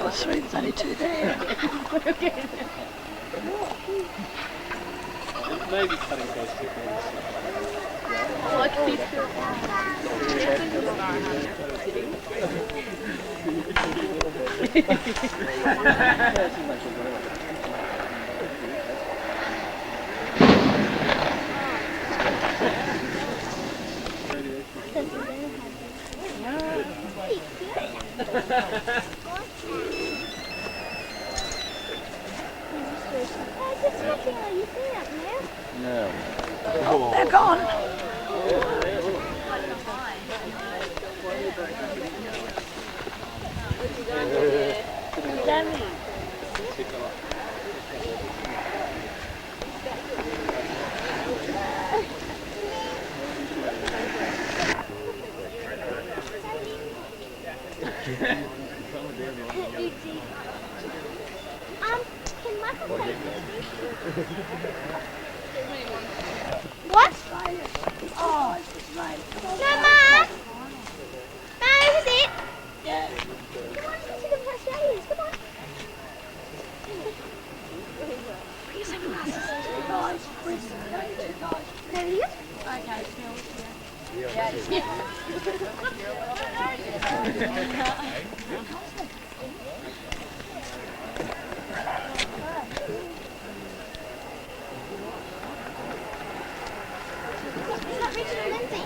Oh, sweet, there's only two there. Maybe cutting close to No. Oh, they're gone. Can Michael take what? Oh, it's just right. No, Ma! Ma, this is it! Yeah. Come on, let's see the Australians, come on! Bring some glasses. Two guys. Bring two guys. There he is. Okay, Is that Richard and Lindsay?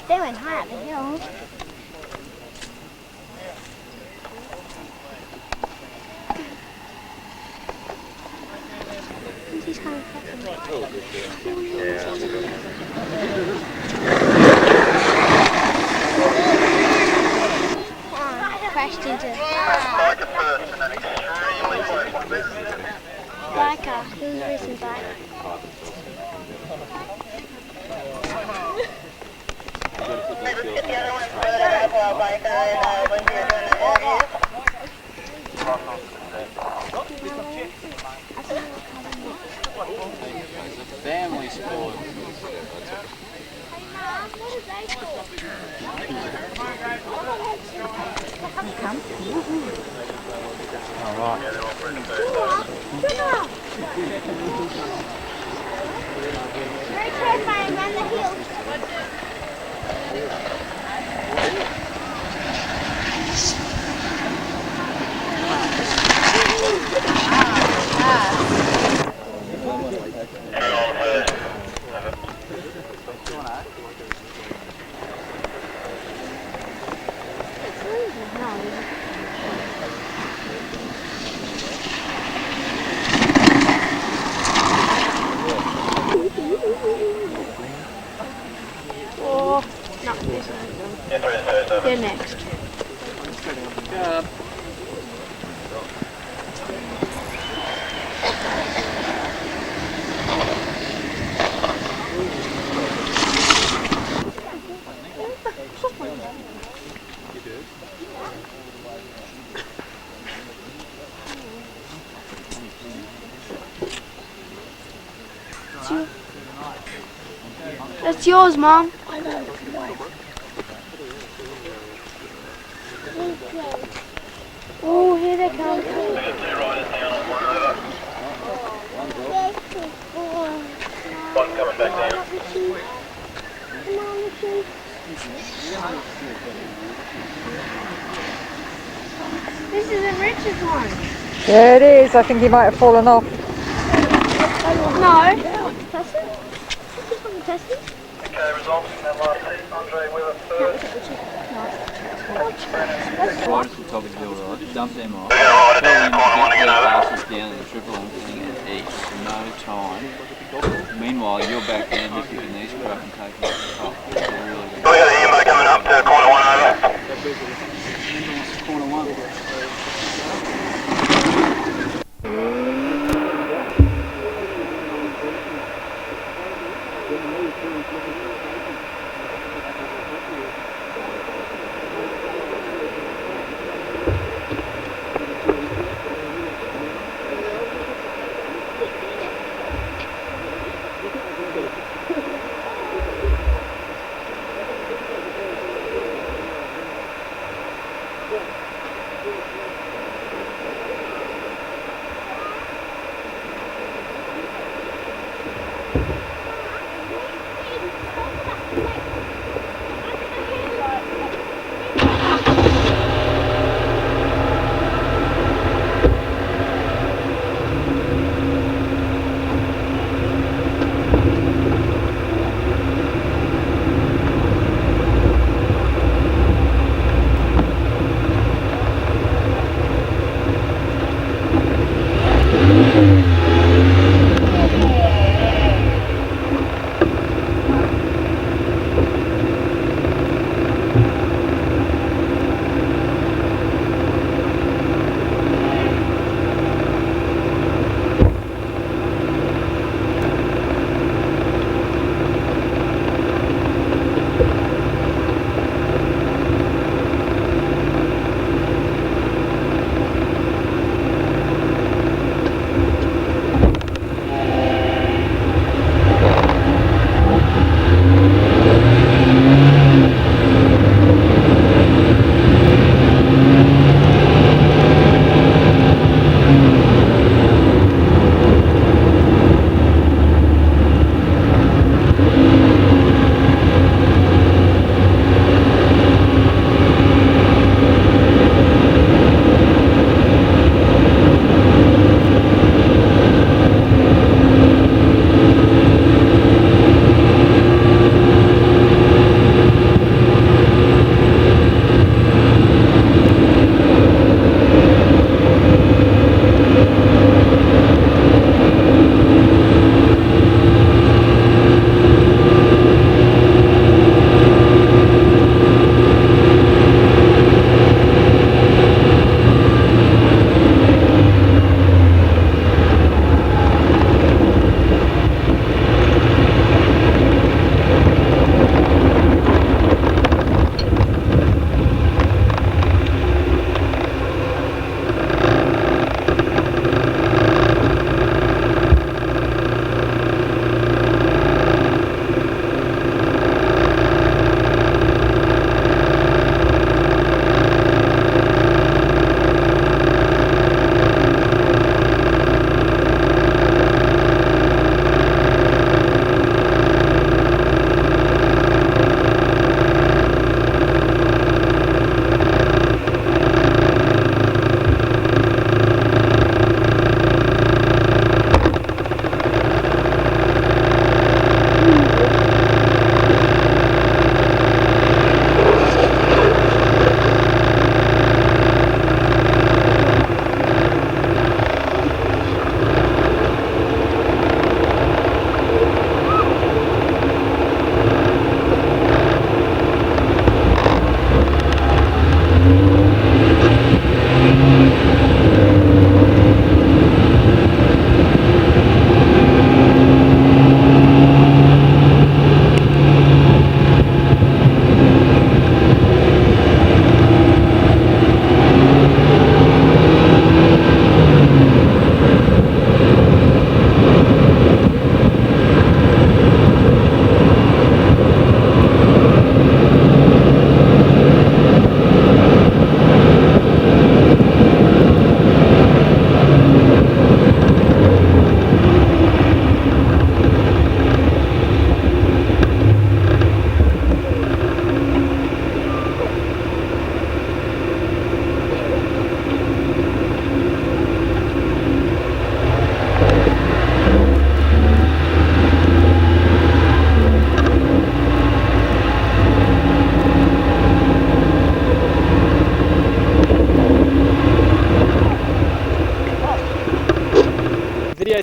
They went high up the hill. He's kind of crashed into biker. He was a recent biker. Family sport. Very terrifying around the hill. Oh, not this one. You're next. That's yours, Mom. I know. Oh, here they come. One coming back down. This is a Richard one. Yeah, it is. I think he might have fallen off. No. Testing? This is from the testing? Okay, results from that last heat. Andre Weber first. Riders from top of the hill, right? Dump them off. We're going to ride it down the corner, want to Get get their over. asses down to the triple and getting it eat. No time. Meanwhile, you're back there lifting these crap and taking it to the top. They're really good. We got an Emo coming up to corner one over. Corner one.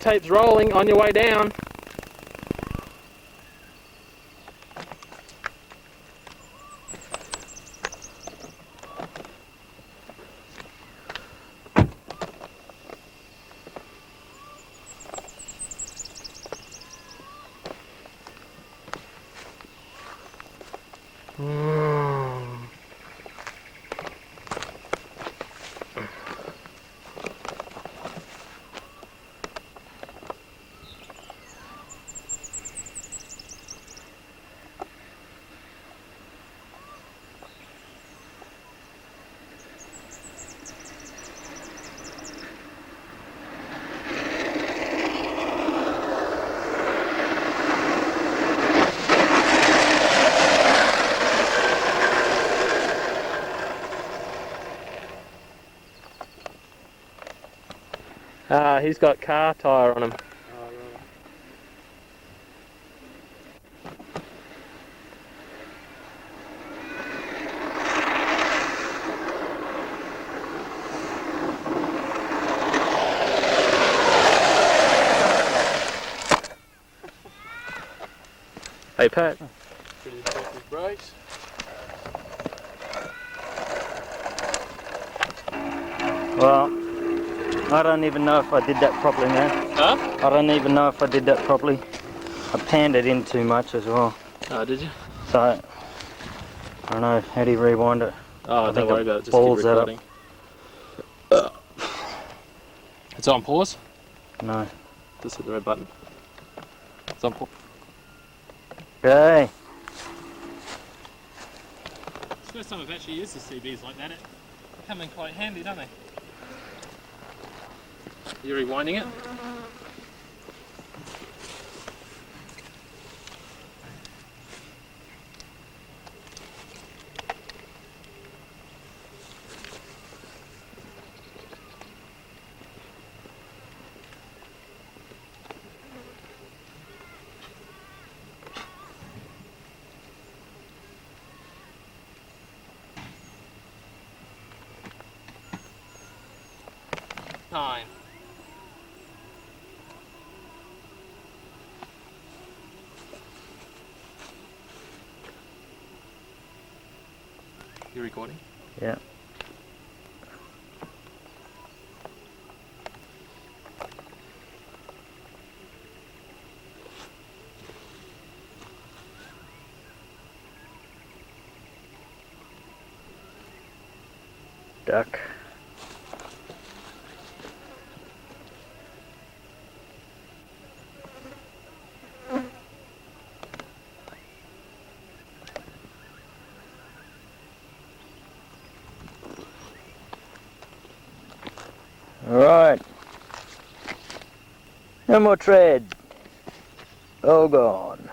tape's rolling on your way down. He's got car tyre on him. Hey Pat. Pretty effective brakes. Well, I don't even know if I did that properly, man. Huh? I don't even know if I did that properly. I panned it in too much as well. Oh, did you? So, I don't know, how do you rewind it? Oh, don't worry about it, just balls keep that up. recording. It's on pause? No. Just hit the red button. It's on pause. Okay. It's the first time I've actually used the CBs like that. They come in quite handy, don't they? You're rewinding it? Time. You recording? Yeah. Duck. Alright. No more tread. All gone.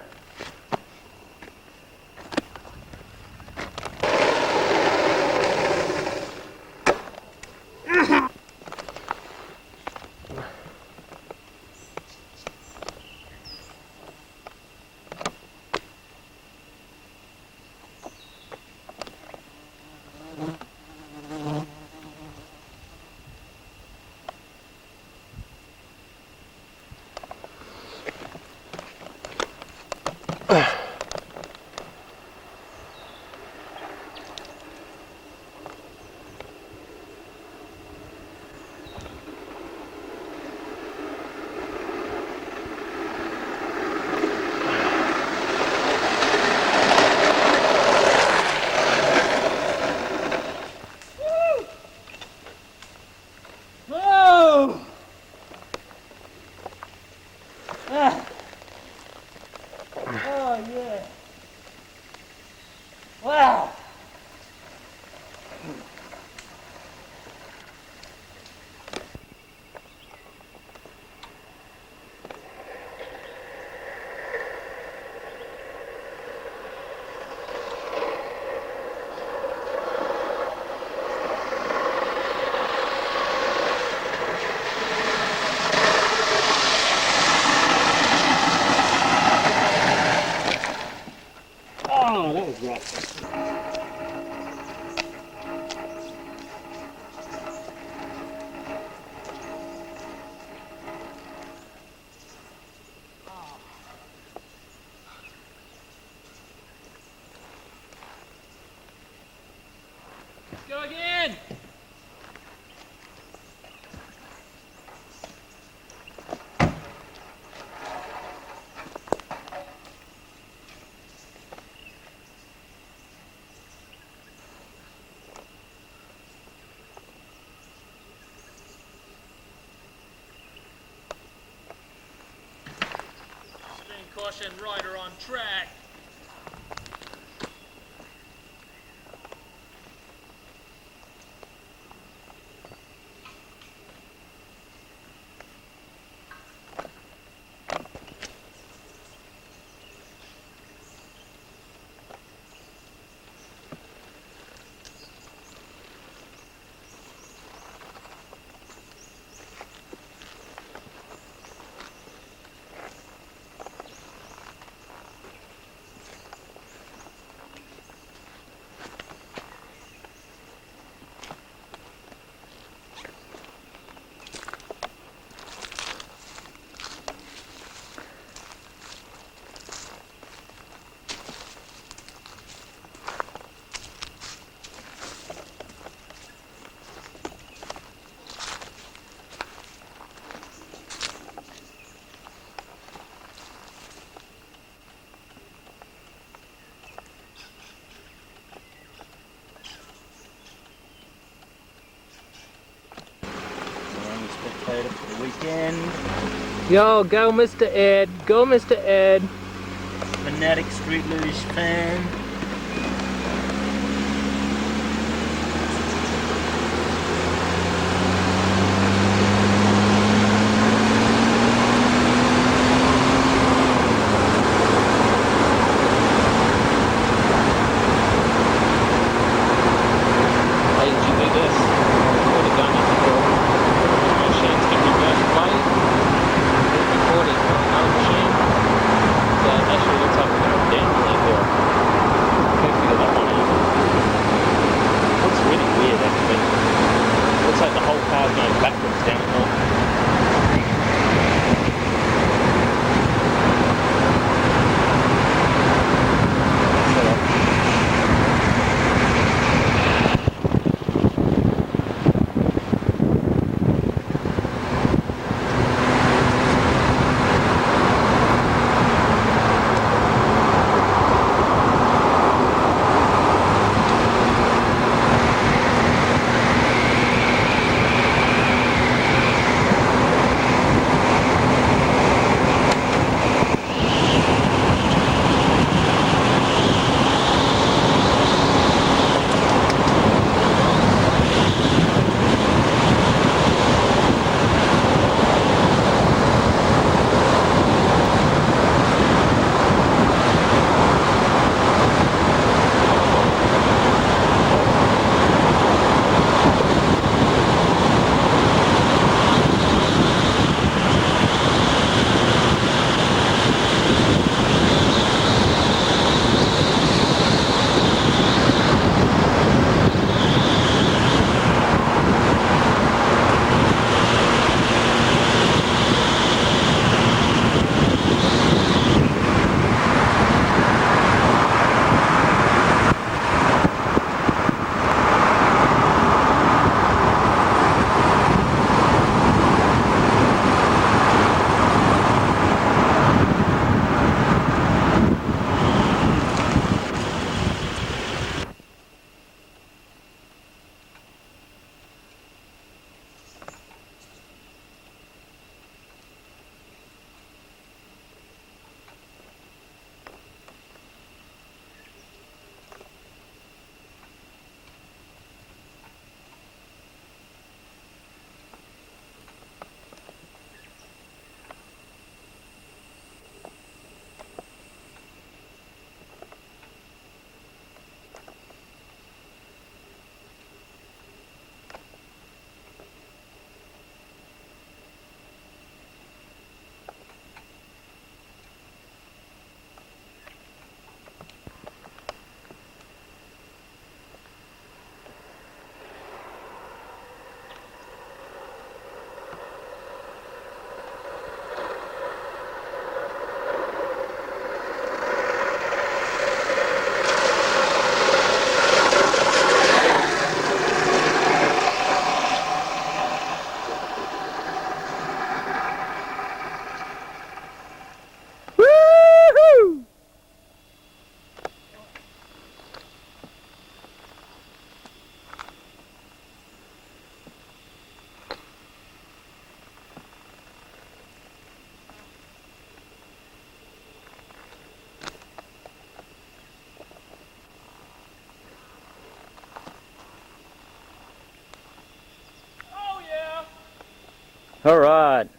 Caution! Spin caution, rider on track. We're only spectator for the weekend. Yo, go Mr. Ed. Go Mr. Ed. Fanatic Street Luge fan. How did you do this? Would have done it before. Machines can reverse play. It's recording on another machine. So it actually looks like we're going down the hill. Can't figure that one out. Looks really weird actually. Looks like the whole car's going backwards down the hill. All right.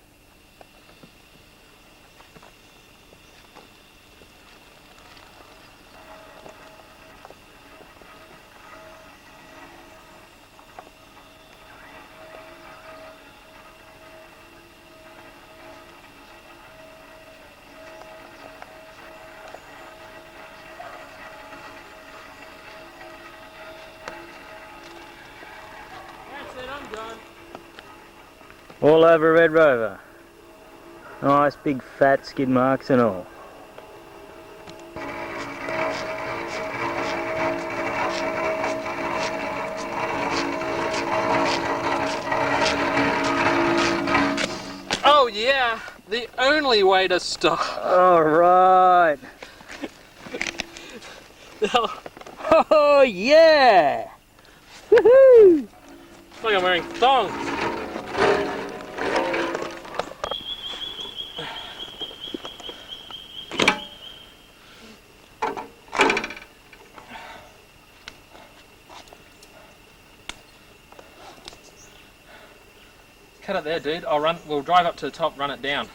That's it, I'm done. All over Red Rover. Nice big fat skid marks and all. Oh yeah, the only way to stop. All right. Oh yeah! Woohoo! It's like I'm wearing thongs. Cut it there, dude. We'll drive up to the top, run it down.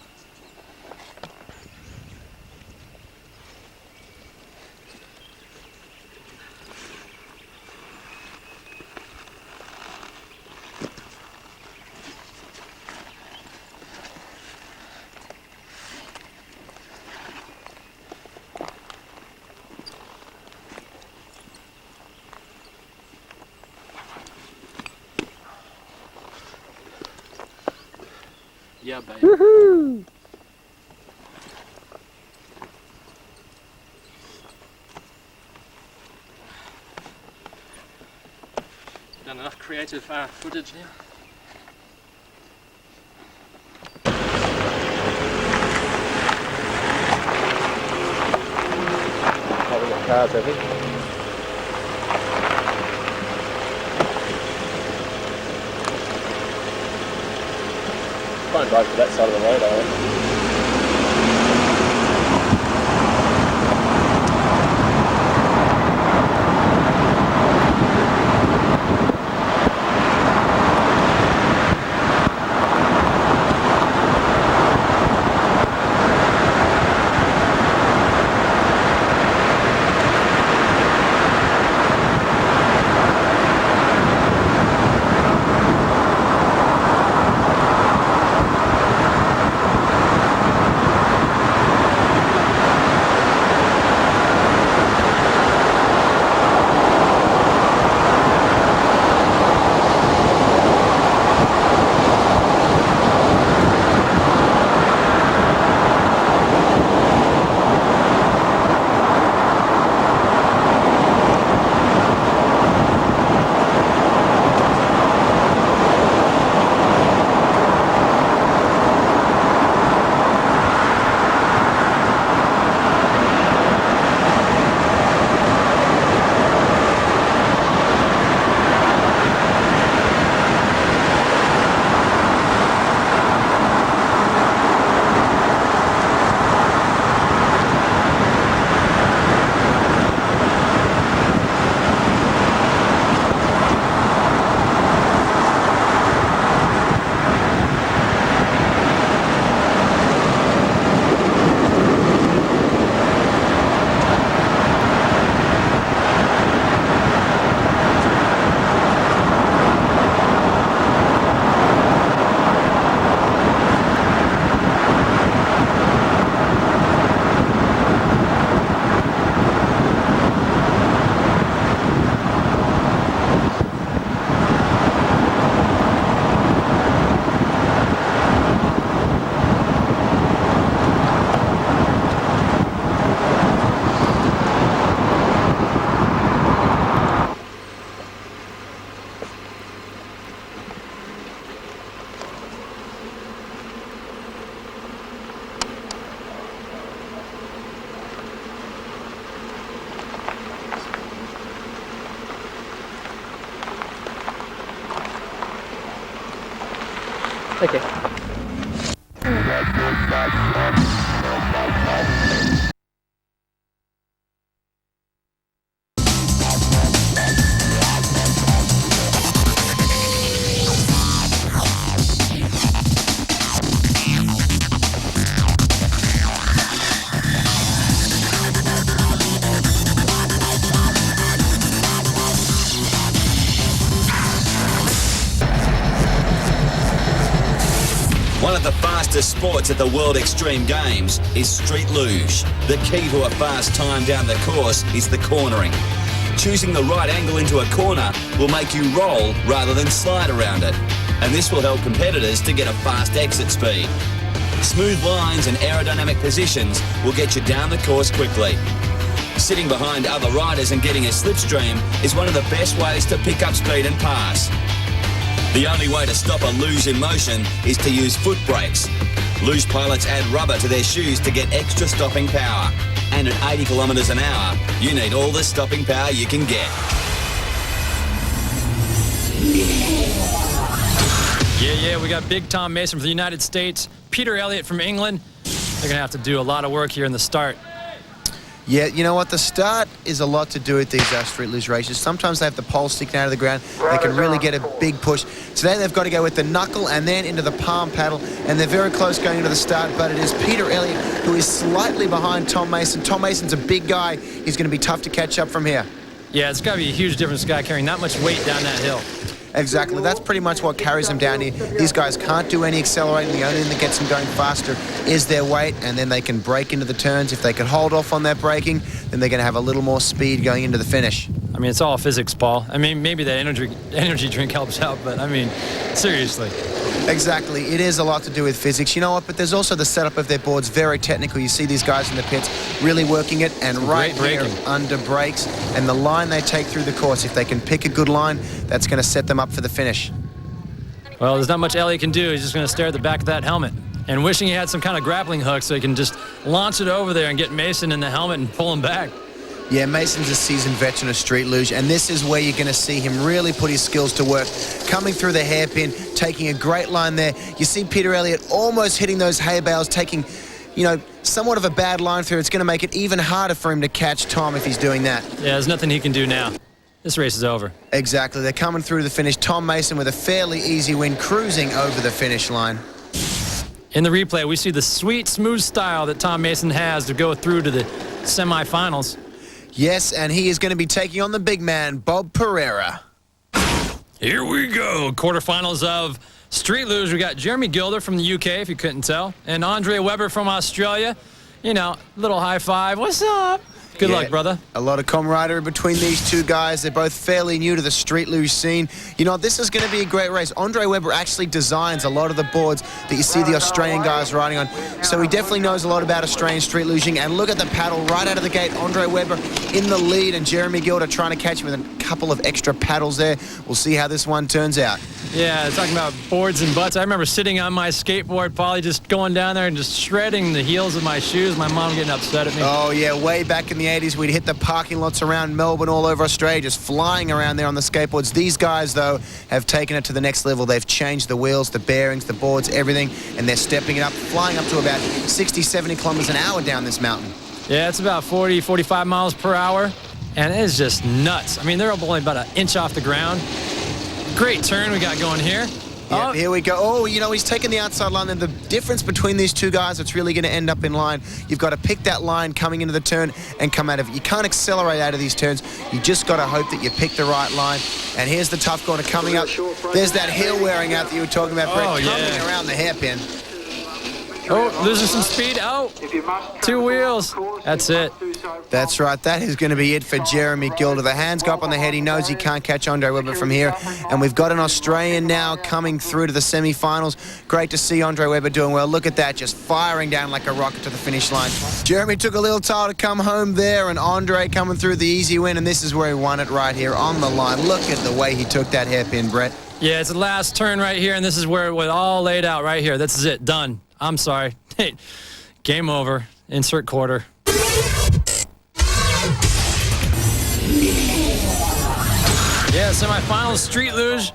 Yeah, baby. Woohoo! Done enough creative footage now. Oh, we got cars over here. Try and drive to that side of the road, I reckon. Okay. One of the fastest sports at the World Extreme Games is street luge. The key to a fast time down the course is the cornering. Choosing the right angle into a corner will make you roll rather than slide around it. And this will help competitors to get a fast exit speed. Smooth lines and aerodynamic positions will get you down the course quickly. Sitting behind other riders and getting a slipstream is one of the best ways to pick up speed and pass. The only way to stop a luge in motion is to use foot brakes. Luge pilots add rubber to their shoes to get extra stopping power. And at 80 kilometres an hour, you need all the stopping power you can get. Yeah, we got Big Tom Mason from the United States, Peter Elliott from England. They're going to have to do a lot of work here in the start. Yeah, you know what? The start is a lot to do with these street luge races. Sometimes they have the pole sticking out of the ground. They can really get a big push. Today they've got to go with the knuckle and then into the palm paddle, and they're very close going into the start, but it is Peter Elliott who is slightly behind Tom Mason. Tom Mason's a big guy. He's going to be tough to catch up from here. Yeah, it's got to be a huge difference, guy carrying that much weight down that hill. Exactly. That's pretty much what carries them down here. These guys can't do any accelerating. The only thing that gets them going faster is their weight, and then they can break into the turns. If they can hold off on their braking, then they're going to have a little more speed going into the finish. I mean, it's all physics, Paul. I mean, maybe that energy drink helps out, but I mean, seriously. Exactly. It is a lot to do with physics. You know what? But there's also the setup of their boards, very technical. You see these guys in the pits really working it, and right here under brakes, and the line they take through the course. If they can pick a good line, that's going to set them up for the finish. Well, there's not much Elliott can do. He's just going to stare at the back of that helmet and wishing he had some kind of grappling hook so he can just launch it over there and get Mason in the helmet and pull him back. Yeah, Mason's a seasoned veteran of street luge, and this is where you're going to see him really put his skills to work. Coming through the hairpin, taking a great line there. You see Peter Elliott almost hitting those hay bales, taking, you know, somewhat of a bad line through. It's going to make it even harder for him to catch Tom if he's doing that. Yeah, there's nothing he can do now. This race is over. Exactly. They're coming through the finish. Tom Mason with a fairly easy win, cruising over the finish line. In the replay, we see the sweet, smooth style that Tom Mason has to go through to the semifinals. Yes, and he is going to be taking on the big man, Bob Pereira. Here we go. Quarterfinals of Street Luge. We got Jeremy Gilder from the UK, if you couldn't tell, and Andre Weber from Australia. You know, little high five. What's up? Good luck, brother. A lot of camaraderie between these two guys. They're both fairly new to the street luge scene. You know, this is going to be a great race. Andre Weber actually designs a lot of the boards that you see the Australian guys riding on. So he definitely knows a lot about Australian street luging. And look at the paddle right out of the gate. Andre Weber in the lead, and Jeremy Gilder trying to catch him with a couple of extra paddles there. We'll see how this one turns out. Yeah, talking about boards and butts. I remember sitting on my skateboard, Polly, just going down there and just shredding the heels of my shoes. My mom getting upset at me. Oh, yeah, way back in the 80s, we'd hit the parking lots around Melbourne, all over Australia, just flying around there on the skateboards. These guys, though, have taken it to the next level. They've changed the wheels, the bearings, the boards, everything, and they're stepping it up, flying up to about 60, 70 kilometers an hour down this mountain. Yeah, it's about 40, 45 miles per hour, and it's just nuts. I mean, they're only about an inch off the ground. Great turn we got going here. Yeah, here we go. Oh, you know, he's taking the outside line. And the difference between these two guys that's really going to end up in line, you've got to pick that line coming into the turn and come out of it. You can't accelerate out of these turns. You just got to hope that you pick the right line. And here's the tough corner coming up. There's that hill wearing out that you were talking about, Brett, coming around the hairpin. Oh, losing some speed. Oh, two wheels. That's it. That's right. That is going to be it for Jeremy Gilder. The hands go up on the head. He knows he can't catch Andre Weber from here. And we've got an Australian now coming through to the semi-finals. Great to see Andre Weber doing well. Look at that, just firing down like a rocket to the finish line. Jeremy took a little time to come home there, and Andre coming through the easy win, and this is where he won it right here on the line. Look at the way he took that hairpin, Brett. Yeah, it's the last turn right here, and this is where it was all laid out right here. This is it. Done. I'm sorry. Hey, game over. Insert quarter. Yeah, semifinals, Street Luge.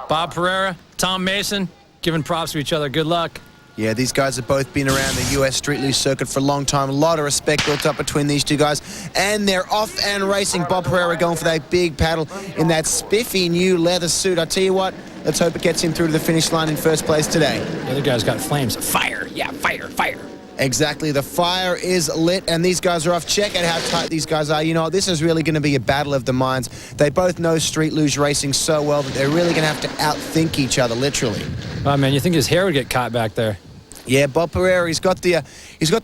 Bob Pereira, Tom Mason, giving props to each other. Good luck. Yeah, these guys have both been around the U.S. Street Luge circuit for a long time. A lot of respect built up between these two guys. And they're off and racing. Bob Pereira going for that big paddle in that spiffy new leather suit. I tell you what, let's hope it gets him through to the finish line in first place today. The other guy's got flames. Fire. Yeah, fire, fire. Exactly. The fire is lit, and these guys are off. Check out how tight these guys are. You know, this is really going to be a battle of the minds. They both know street luge racing so well that they're really going to have to outthink each other, literally. Oh, man, you think his hair would get caught back there? Yeah, Bob Pereira, he's got the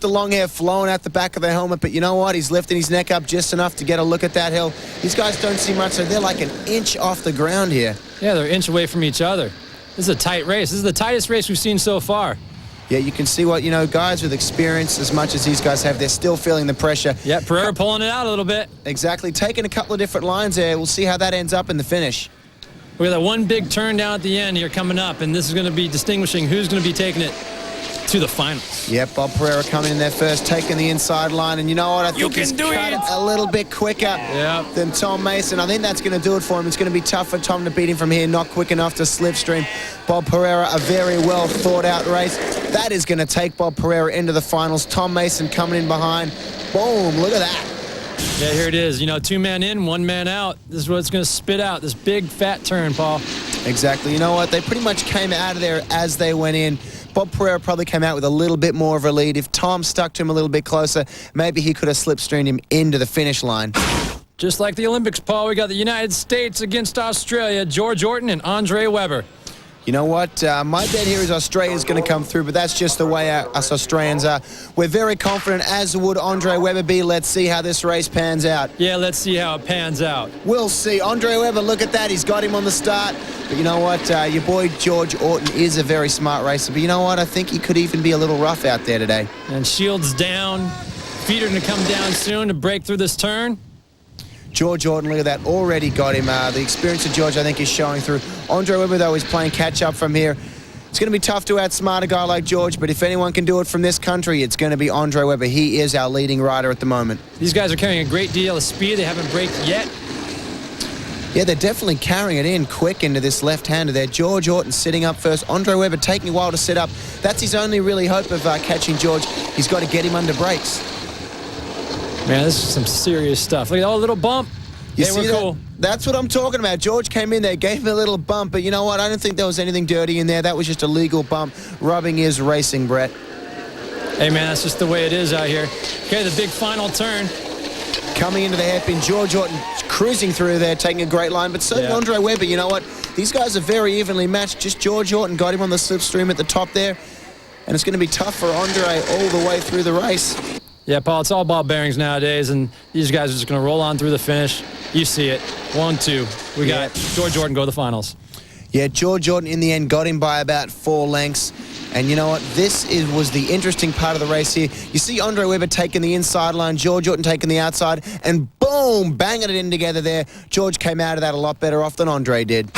long hair flowing out the back of the helmet, but you know what? He's lifting his neck up just enough to get a look at that hill. These guys don't see much, so they're like an inch off the ground here. Yeah, they're an inch away from each other. This is a tight race. This is the tightest race we've seen so far. Yeah, you can see what, you know, guys with experience as much as these guys have, they're still feeling the pressure. Yeah, Pereira pulling it out a little bit. Exactly, taking a couple of different lines there. We'll see how that ends up in the finish. We got that one big turn down at the end here coming up, and this is going to be distinguishing who's going to be taking it to the finals. Yep, Bob Pereira coming in there first, taking the inside line, and you know what? I think he's cut it a little bit quicker than Tom Mason. I think that's going to do it for him. It's going to be tough for Tom to beat him from here, not quick enough to slipstream. Bob Pereira, a very well thought out race. That is going to take Bob Pereira into the finals. Tom Mason coming in behind. Boom, look at that. Yeah, here it is. You know, 2 men in, 1 man out. This is what it's going to spit out, this big fat turn, Paul. Exactly. You know what? They pretty much came out of there as they went in. Bob Pereira probably came out with a little bit more of a lead. If Tom stuck to him a little bit closer, maybe he could have slipstreamed him into the finish line. Just like the Olympics, Paul, we got the United States against Australia, George Orton and Andre Weber. You know what? My bet here is Australia's going to come through, but that's just the way us Australians are. We're very confident, as would Andre Weber be. Let's see how this race pans out. Yeah, let's see how it pans out. We'll see. Andre Weber, look at that. He's got him on the start. But you know what? Your boy George Orton is a very smart racer. But you know what? I think he could even be a little rough out there today. And shields down. Feet are going to come down soon to break through this turn. George Orton, look at that, already got him. The experience of George, I think, is showing through. Andre Weber, though, is playing catch-up from here. It's going to be tough to outsmart a guy like George, but if anyone can do it from this country, it's going to be Andre Weber. He is our leading rider at the moment. These guys are carrying a great deal of speed. They haven't braked yet. Yeah, they're definitely carrying it in quick into this left-hander there. George Orton sitting up first. Andre Weber taking a while to sit up. That's his only really hope of catching George. He's got to get him under brakes. Man, this is some serious stuff. Look at that little bump. You they see were that? cool. That's what I'm talking about. George came in there, gave him a little bump, but you know what? I don't think there was anything dirty in there. That was just a legal bump. Rubbing is racing, Brett. Hey, man, that's just the way it is out here. Okay, the big final turn. Coming into the hairpin, George Orton cruising through there, taking a great line, but so did Andre Weber. You know what? These guys are very evenly matched. Just George Orton got him on the slipstream at the top there, and it's going to be tough for Andre all the way through the race. Yeah, Paul, it's all ball bearings nowadays, and these guys are just going to roll on through the finish. You see it. 1-2. We got George Orton go to the finals. Yeah, George Orton in the end got him by about 4 lengths. And you know what? This was the interesting part of the race here. You see Andre Weber taking the inside line, George Orton taking the outside, and boom, banging it in together there. George came out of that a lot better off than Andre did.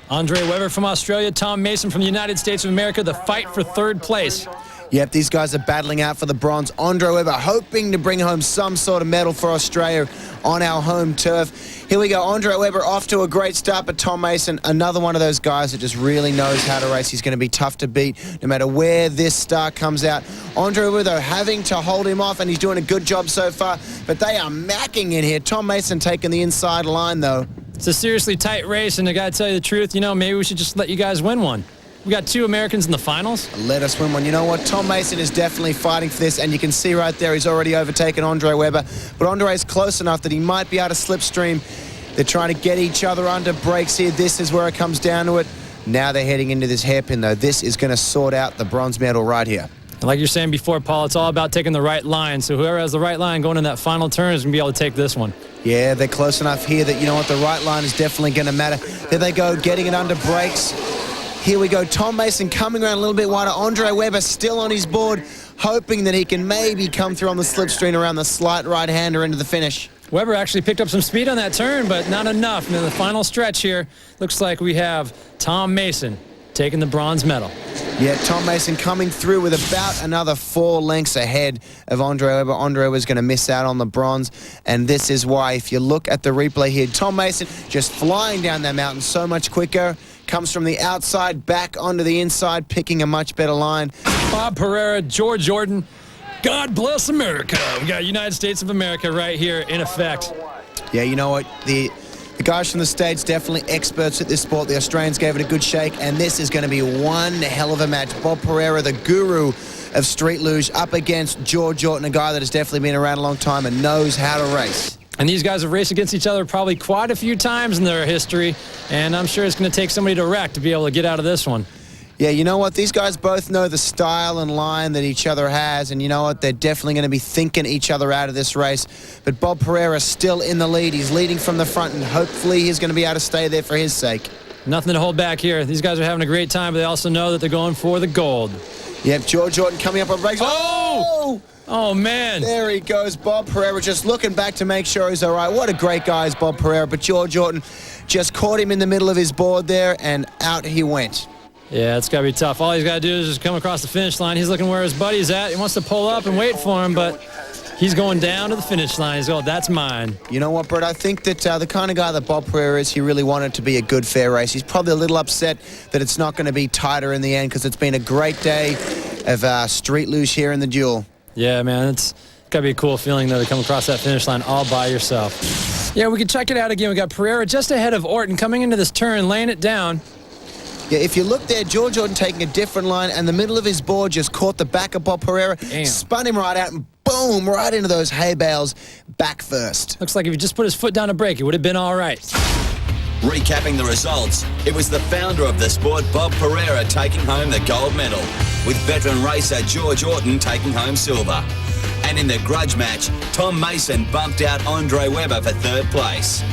Andre Weber from Australia, Tom Mason from the United States of America, the fight for 3rd place. Yep, these guys are battling out for the bronze. Andre Weber hoping to bring home some sort of medal for Australia on our home turf. Here we go, Andre Weber off to a great start, but Tom Mason, another one of those guys that just really knows how to race. He's going to be tough to beat no matter where this start comes out. Andre Weber, though, having to hold him off, and he's doing a good job so far, but they are macking in here. Tom Mason taking the inside line, though. It's a seriously tight race, and I got to tell you the truth, you know, maybe we should just let you guys win one. We got 2 Americans in the finals. Let us win one. You know what? Tom Mason is definitely fighting for this, and you can see right there he's already overtaken Andre Weber. But Andre's close enough that he might be able to slipstream. They're trying to get each other under brakes here. This is where it comes down to it. Now they're heading into this hairpin, though. This is going to sort out the bronze medal right here. Like you're saying before, Paul, it's all about taking the right line. So whoever has the right line going in that final turn is going to be able to take this one. Yeah, they're close enough here that, you know what, the right line is definitely going to matter. There they go, getting it under brakes. Here we go, Tom Mason coming around a little bit wider. Andre Weber still on his board, hoping that he can maybe come through on the slipstream around the slight right-hander into the finish. Weber actually picked up some speed on that turn, but not enough. And in the final stretch here, looks like we have Tom Mason taking the bronze medal. Yeah, Tom Mason coming through with about another 4 lengths ahead of Andre Weber. Andre Weber's going to miss out on the bronze, and this is why, if you look at the replay here, Tom Mason just flying down that mountain so much quicker. Comes from the outside back onto the inside, picking a much better line. Bob Pereira, George Orton. God bless America. We got United States of America right here in effect. Yeah, you know what? The guys from the States definitely experts at this sport. The Australians gave it a good shake, and this is going to be one hell of a match. Bob Pereira, the guru of Street Luge up against George Orton, a guy that has definitely been around a long time and knows how to race. And these guys have raced against each other probably quite a few times in their history, and I'm sure it's going to take somebody to wreck to be able to get out of this one. Yeah, you know what? These guys both know the style and line that each other has, and you know what? They're definitely going to be thinking each other out of this race. But Bob Pereira still in the lead. He's leading from the front, and hopefully he's going to be able to stay there for his sake. Nothing to hold back here. These guys are having a great time, but they also know that they're going for the gold. Yep, George Orton coming up on brakes. Oh! Oh, man. There he goes. Bob Pereira just looking back to make sure he's all right. What a great guy is Bob Pereira, but George Orton just caught him in the middle of his board there, and out he went. Yeah, it's got to be tough. All he's got to do is just come across the finish line. He's looking where his buddy's at. He wants to pull up and wait for him, but he's going down to the finish line. He's going, that's mine. You know what, Brett? I think that the kind of guy that Bob Pereira is, he really wanted it to be a good, fair race. He's probably a little upset that it's not going to be tighter in the end because it's been a great day of Street Luge here in the duel. Yeah, man, it's got to be a cool feeling, though, to come across that finish line all by yourself. Yeah, we can check it out again. We got Pereira just ahead of Orton coming into this turn, laying it down. Yeah, if you look there, George Orton taking a different line, and the middle of his board just caught the back of Bob Pereira, spun him right out, and boom, right into those hay bales, back first. Looks like if he just put his foot down to brake, it would have been all right. Recapping the results, it was the founder of the sport, Bob Pereira, taking home the gold medal, with veteran racer George Orton taking home silver. And in the grudge match, Tom Mason bumped out Andre Webber for third place.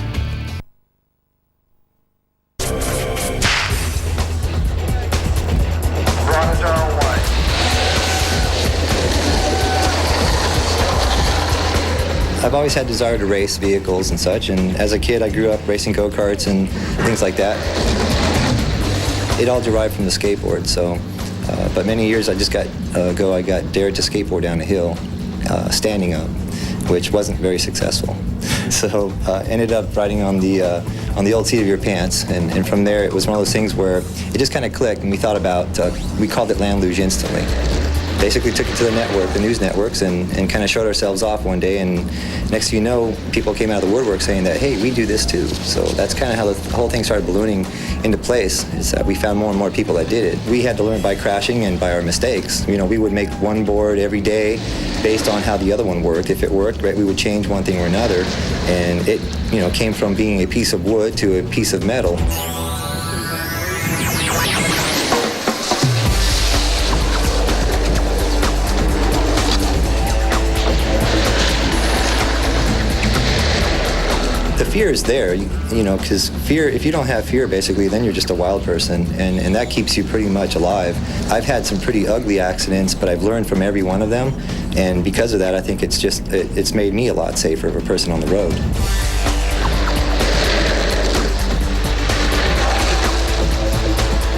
I've always had desire to race vehicles and such, and as a kid I grew up racing go-karts and things like that. It all derived from the skateboard, so, but many years I got dared to skateboard down a hill, standing up, which wasn't very successful. So ended up riding on the old seat of your pants, and from there it was one of those things where it just kind of clicked, and we thought about, we called it Land Luge instantly. Basically took it to the network, the news networks, and kind of showed ourselves off one day, and next thing you know, people came out of the woodwork saying that, hey, we do this too. So that's kind of how the whole thing started ballooning into place, is that we found more and more people that did it. We had to learn by crashing and by our mistakes. You know, we would make one board every day based on how the other one worked. If it worked, right, we would change one thing or another, and it, you know, came from being a piece of wood to a piece of metal. The fear is there, you know, because fear, if you don't have fear, basically, then you're just a wild person, and that keeps you pretty much alive. I've had some pretty ugly accidents, but I've learned from every one of them, and because of that, I think it's made me a lot safer of a person on the road.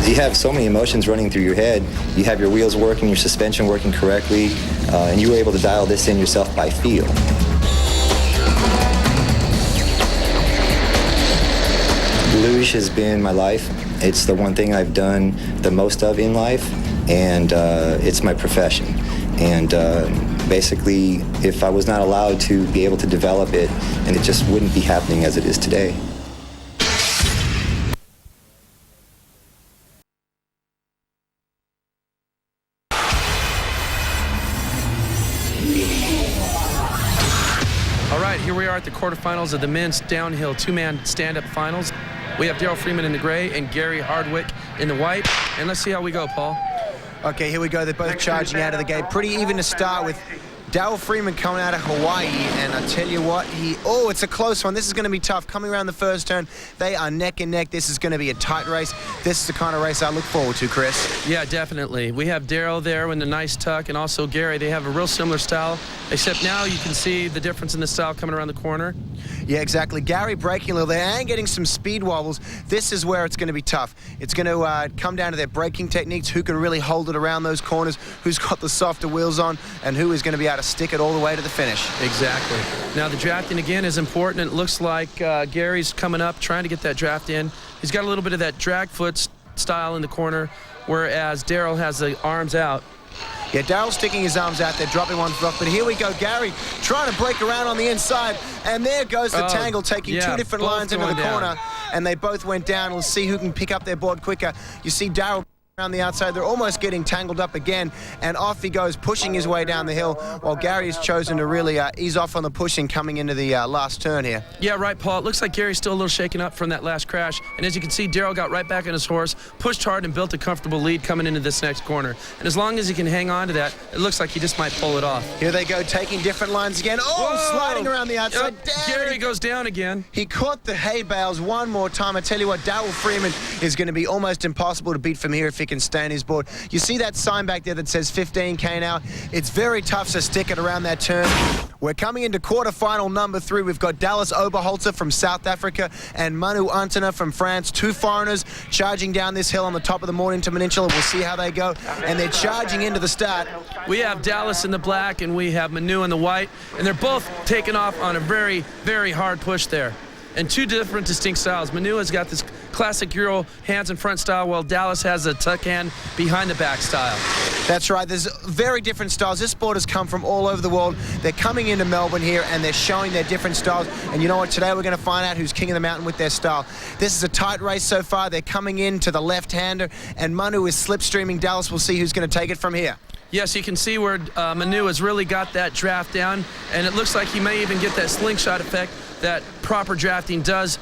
You have so many emotions running through your head. You have your wheels working, your suspension working correctly, and you were able to dial this in yourself by feel. Luge has been my life. It's the one thing I've done the most of in life, and it's my profession. And basically, if I was not allowed to be able to develop it, and it just wouldn't be happening as it is today. All right, here we are at the quarterfinals of the men's downhill two-man stand-up finals. We have Daryl Freeman in the gray and Gary Hardwick in the white. And let's see how we go, Paul. Okay, here we go. They're both charging out of the gate. Pretty even to start with. Daryl Freeman coming out of Hawaii, and I tell you what, it's a close one. This is going to be tough. Coming around the first turn, they are neck and neck. This is going to be a tight race. This is the kind of race I look forward to, Chris. Yeah, definitely. We have Daryl there with the nice tuck, and also Gary. They have a real similar style, except now you can see the difference in the style coming around the corner. Yeah, exactly. Gary braking a little there and getting some speed wobbles. This is where it's going to be tough. It's going to come down to their braking techniques, who can really hold it around those corners, who's got the softer wheels on, and who is going to be able to stick it all the way to the finish. Exactly. Now the drafting again is important. It looks like Gary's coming up trying to get that draft in. He's got a little bit of that drag foot style in the corner, whereas Daryl has the arms out. Yeah, Daryl's sticking his arms out there, dropping one foot off, but here we go, Gary trying to break around on the inside, and there goes the tangle, taking two different lines into the corner, and they both went down. We'll see who can pick up their board quicker. You see Daryl Around the outside, they're almost getting tangled up again, and off he goes, pushing his way down the hill, while Gary has chosen to really ease off on the pushing coming into the last turn here. Yeah, right, Paul. It looks like Gary's still a little shaken up from that last crash, and as you can see, Darrell got right back on his horse, pushed hard, and built a comfortable lead coming into this next corner. And as long as he can hang on to that, it looks like he just might pull it off. Here they go, taking different lines again. Oh, whoa! Sliding around the outside. Gary goes down again. He caught the hay bales one more time. I tell you what, Darrell Freeman is going to be almost impossible to beat from here if he can stay on his board. You see that sign back there that says 15k now? It's very tough to stick it around that turn. We're coming into quarterfinal number 3. We've got Dallas Oberholzer from South Africa and Manu Antona from France. 2 foreigners charging down this hill on the top of the Mornington Peninsula. We'll see how they go. And they're charging into the start. We have Dallas in the black and we have Manu in the white. And they're both taking off on a very, very hard push there. And 2 different distinct styles. Manu has got this classic Euro hands in front style, while Dallas has a tuck hand behind the back style. That's right. There's very different styles. This sport has come from all over the world. They're coming into Melbourne here, and they're showing their different styles. And you know what? Today we're going to find out who's king of the mountain with their style. This is a tight race so far. They're coming in to the left-hander, and Manu is slipstreaming Dallas. We'll see who's going to take it from here. Yes, you can see where Manu has really got that draft down, and it looks like he may even get that slingshot effect that proper drafting does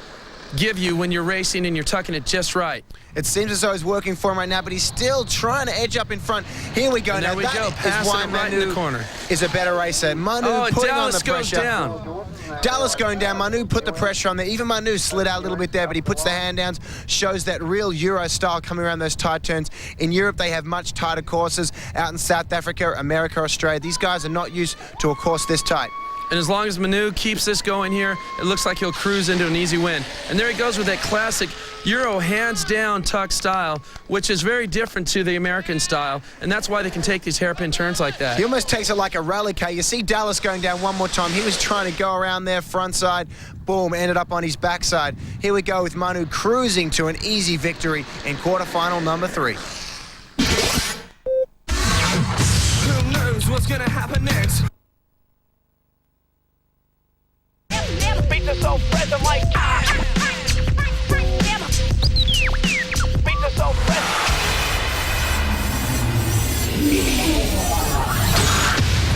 give you when you're racing and you're tucking it just right. It seems as though he's working for him right now, but he's still trying to edge up in front. Here we go. And now there we go, that is why right in the corner. Is a better racer. Manu putting Dallas on the pressure. goes down. Dallas going down. Manu put the pressure on there. Even Manu slid out a little bit there, but he puts the hand downs, shows that real Euro style coming around those tight turns. In Europe, they have much tighter courses. Out in South Africa, America, Australia, these guys are not used to a course this tight. And as long as Manu keeps this going here, it looks like he'll cruise into an easy win. And there he goes with that classic Euro hands-down tuck style, which is very different to the American style, and that's why they can take these hairpin turns like that. He almost takes it like a rally car. You see Dallas going down one more time. He was trying to go around there front side. Boom, ended up on his backside. Here we go with Manu cruising to an easy victory in quarterfinal number 3. Who knows what's gonna happen next? Beat the soul present like beat the soul present.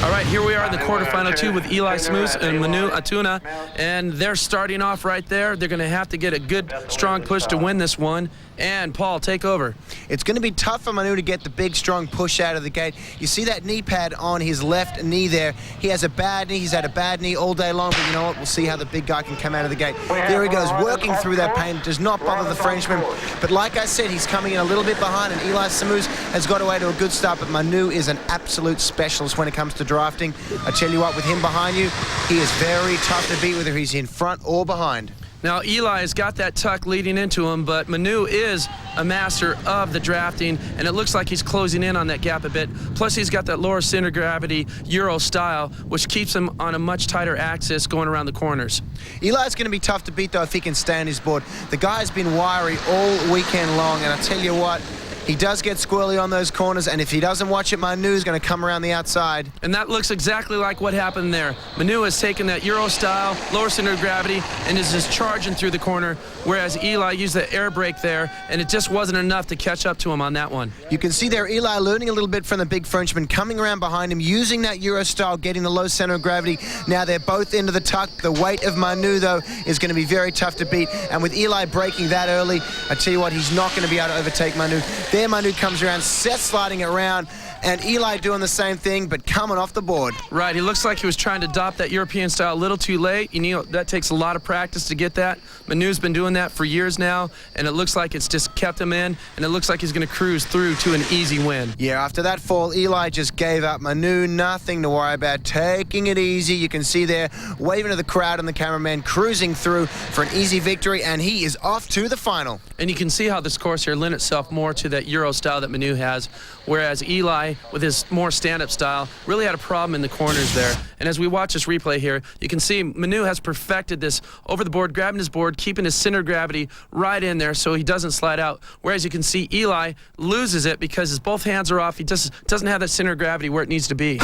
All right, here we are in the quarterfinal 2 with Eli Smoose and Manu Antona, and they're starting off right there. They're going to have to get a good, strong push to win this one. And Paul, take over. It's going to be tough for Manu to get the big, strong push out of the gate. You see that knee pad on his left knee there. He has a bad knee. He's had a bad knee all day long, but you know what? We'll see how the big guy can come out of the gate. There he goes, working through that pain. Does not bother the Frenchman. But like I said, he's coming in a little bit behind, and Eli Smoose has got away to a good start, but Manu is an absolute specialist when it comes to drafting. I tell you what, with him behind you, he is very tough to beat, whether he's in front or behind. Now, Eli has got that tuck leading into him, but Manu is a master of the drafting, and it looks like he's closing in on that gap a bit. Plus, he's got that lower center gravity Euro style, which keeps him on a much tighter axis going around the corners. Eli's going to be tough to beat, though, if he can stay on his board. The guy's been wiry all weekend long, and I tell you what, he does get squirrely on those corners, and if he doesn't watch it, Manu's going to come around the outside. And that looks exactly like what happened there. Manu has taken that Euro style, lower center of gravity, and is just charging through the corner, whereas Eli used the air brake there, and it just wasn't enough to catch up to him on that one. You can see there Eli learning a little bit from the big Frenchman, coming around behind him, using that Euro style, getting the low center of gravity. Now they're both into the tuck. The weight of Manu, though, is going to be very tough to beat, and with Eli braking that early, I tell you what, he's not going to be able to overtake Manu. There Manu comes around, Seth sliding it around, and Eli doing the same thing, but coming off the board. Right, he looks like he was trying to adopt that European style a little too late. You know, that takes a lot of practice to get that. Manu's been doing that for years now, and it looks like it's just kept him in, and it looks like he's going to cruise through to an easy win. Yeah, after that fall, Eli just gave up. Manu, nothing to worry about, taking it easy. You can see there, waving to the crowd and the cameraman, cruising through for an easy victory, and he is off to the final. And you can see how this course here lent itself more to that Euro style that Manu has, whereas Eli, with his more stand-up style, really had a problem in the corners there. And as we watch this replay here, you can see Manu has perfected this over the board, grabbing his board, keeping his center of gravity right in there so he doesn't slide out. Whereas you can see Eli loses it because his both hands are off. He just doesn't have that center of gravity where it needs to be.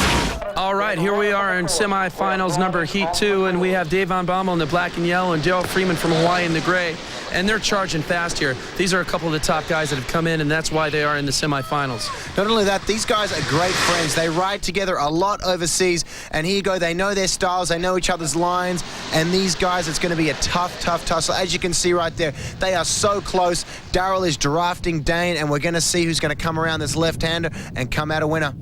All right, here we are in semifinals number Heat 2, and we have Dave Van Bommel in the black and yellow and Daryl Freeman from Hawaii in the gray, and they're charging fast here. These are a couple of the top guys that have come in, and that's why they are in the semifinals. Not only that, these guys are great friends. They ride together a lot overseas, and here you go. They know their styles, they know each other's lines, and these guys, it's going to be a tough tussle. As you can see right there, they are so close. Daryl is drafting Dane, and we're going to see who's going to come around this left-hander and come out a winner.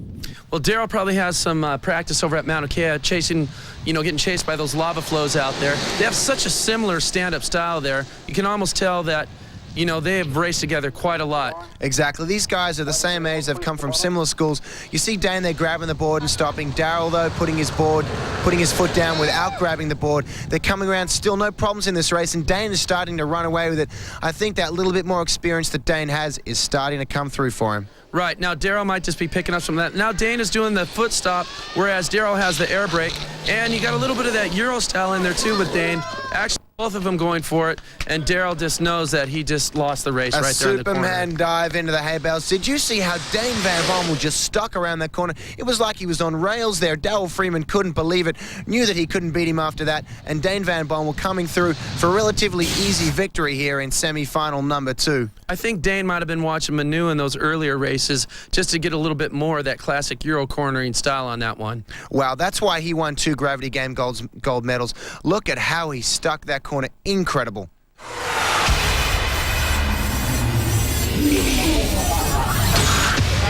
Well, Daryl probably has some practice over at Mauna Kea, chasing, getting chased by those lava flows out there. They have such a similar stand-up style there. You can almost tell that, they have raced together quite a lot. Exactly. These guys are the same age. They've come from similar schools. You see Dane there grabbing the board and stopping. Daryl, though, putting his foot down without grabbing the board. They're coming around, still no problems in this race, and Dane is starting to run away with it. I think that little bit more experience that Dane has is starting to come through for him. Right, now Daryl might just be picking up some of that. Now Dane is doing the foot stop, whereas Daryl has the air brake. And you got a little bit of that Euro style in there too with Dane. Actually, both of them going for it, and Daryl just knows that he just lost the race right there in the corner. A Superman dive into the hay bales. Did you see how Dane Van Bommel just stuck around that corner? It was like he was on rails there. Daryl Freeman couldn't believe it, knew that he couldn't beat him after that, and Dane Van Bommel coming through for a relatively easy victory here in semi-final number 2. I think Dane might have been watching Manu in those earlier races just to get a little bit more of that classic Euro cornering style on that one. Wow, that's why he won 2 Gravity Game gold medals. Look at how he stuck that corner. Incredible.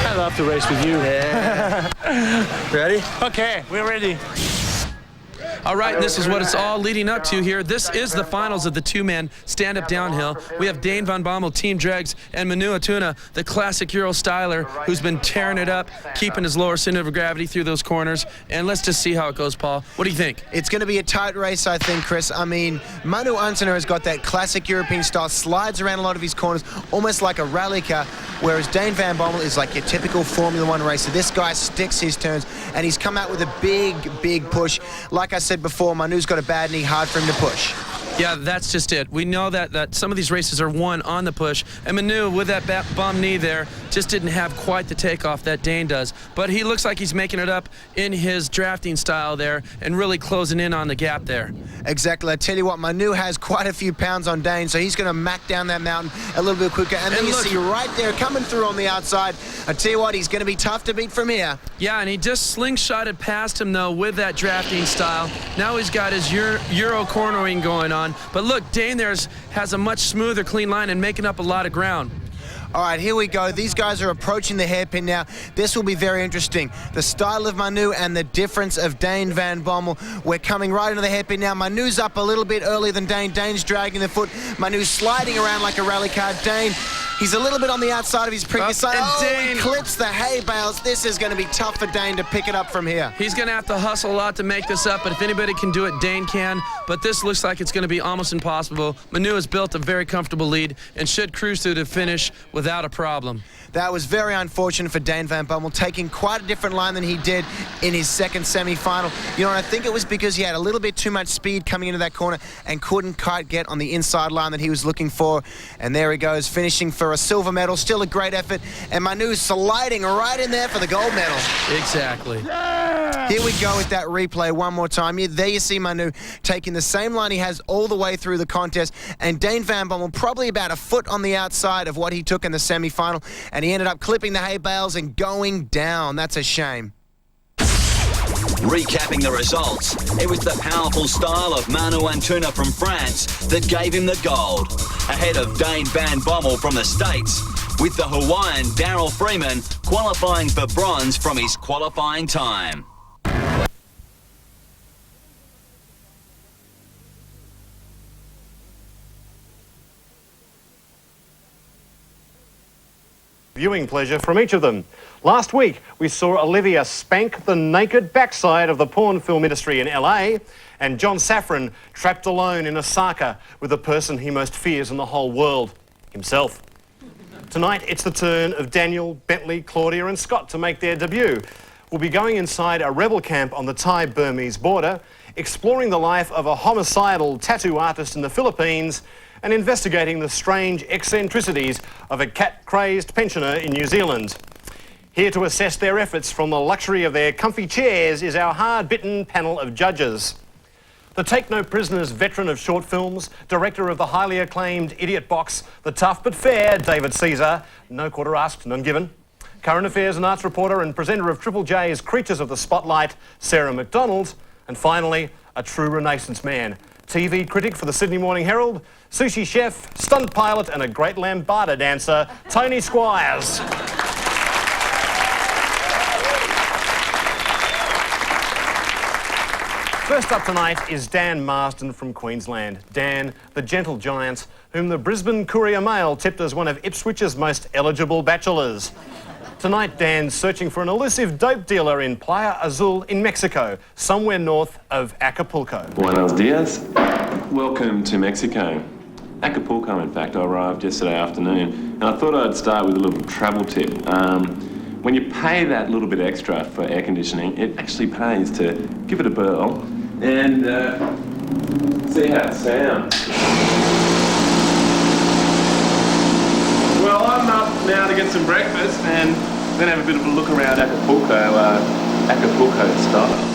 I love to race with you. Yeah. Ready? Okay, we're ready. All right, and this is what it's all leading up to here. This is the finals of the two-man stand-up downhill. We have Dane Van Bommel, Team Dregs, and Manu Atuna, the classic Euro styler, who's been tearing it up, keeping his lower center of gravity through those corners. And let's just see how it goes, Paul. What do you think? It's going to be a tight race, I think, Chris. I mean, Manu Atuna has got that classic European style, slides around a lot of his corners, almost like a rally car, whereas Dane Van Bommel is like your typical Formula One racer. This guy sticks his turns, and he's come out with a big push. Like I said before, Manu's got a bad knee, hard for him to push. Yeah, that's just it. We know that some of these races are won on the push, and Manu, with that bum knee there, just didn't have quite the takeoff that Dane does. But he looks like he's making it up in his drafting style there and really closing in on the gap there. Exactly. I tell you what, Manu has quite a few pounds on Dane, so he's going to mack down that mountain a little bit quicker. And then you see right there coming through on the outside. I tell you what, he's going to be tough to beat from here. Yeah, and he just slingshotted past him, though, with that drafting style. Now he's got his Euro cornering going on. But look, Dane there has a much smoother, clean line and making up a lot of ground. All right, here we go. These guys are approaching the hairpin now. This will be very interesting. The style of Manu and the difference of Dane Van Bommel. We're coming right into the hairpin now. Manu's up a little bit earlier than Dane. Dane's dragging the foot. Manu's sliding around like a rally car. Dane, he's a little bit on the outside of his previous side. Dane, he clips the hay bales. This is going to be tough for Dane to pick it up from here. He's going to have to hustle a lot to make this up, but if anybody can do it, Dane can. But this looks like it's going to be almost impossible. Manu has built a very comfortable lead and should cruise through the finish without a problem. That was very unfortunate for Dane Van Bommel, taking quite a different line than he did in his second semi-final. You know, and I think it was because he had a little bit too much speed coming into that corner and couldn't quite get on the inside line that he was looking for. And there he goes, finishing for a silver medal. Still a great effort. And Manu's sliding right in there for the gold medal. Exactly. Here we go with that replay one more time. There you see Manu taking the same line he has all the way through the contest. And Dane Van Bommel probably about a foot on the outside of what he took in the semi-final. And he ended up clipping the hay bales and going down. That's a shame. Recapping the results, it was the powerful style of Manu Atuna from France that gave him the gold, ahead of Dane Van Bommel from the States, with the Hawaiian Daryl Freeman qualifying for bronze from his qualifying time. Viewing pleasure from each of them. Last week, we saw Olivia spank the naked backside of the porn film industry in LA, and John Safran trapped alone in Osaka with the person he most fears in the whole world, himself. Tonight, it's the turn of Daniel, Bentley, Claudia and Scott to make their debut. We'll be going inside a rebel camp on the Thai-Burmese border, exploring the life of a homicidal tattoo artist in the Philippines, and investigating the strange eccentricities of a cat-crazed pensioner in New Zealand. Here to assess their efforts from the luxury of their comfy chairs is our hard-bitten panel of judges. The Take No Prisoners veteran of short films, director of the highly acclaimed Idiot Box, the tough but fair David Caesar, no quarter asked, none given. Current affairs and arts reporter and presenter of Triple J's Creatures of the Spotlight, Sarah McDonald. And finally, a true Renaissance man, TV critic for the Sydney Morning Herald, sushi chef, stunt pilot and a great lambada dancer, Tony Squires. First up tonight is Dan Marsden from Queensland. Dan, the gentle giant, whom the Brisbane Courier Mail tipped as one of Ipswich's most eligible bachelors. Tonight, Dan's searching for an elusive dope dealer in Playa Azul in Mexico, somewhere north of Acapulco. Buenos dias. Welcome to Mexico. Acapulco, in fact. I arrived yesterday afternoon, and I thought I'd start with a little travel tip. When you pay that little bit extra for air conditioning, it actually pays to give it a whirl and see how it sounds. Well, I'm up now to get some breakfast and then have a bit of a look around Acapulco, Acapulco style.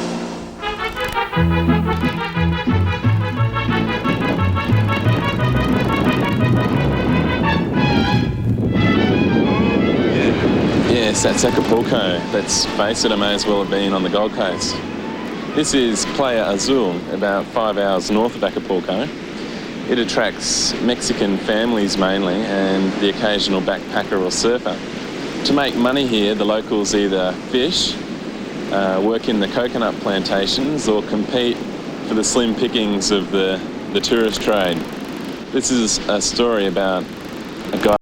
Yes, that's Acapulco. Let's face it, I may as well have been on the Gold Coast. This is Playa Azul, about 5 hours north of Acapulco. It attracts Mexican families mainly and the occasional backpacker or surfer. To make money here, the locals either fish, work in the coconut plantations or compete for the slim pickings of the tourist trade. This is a story about a guy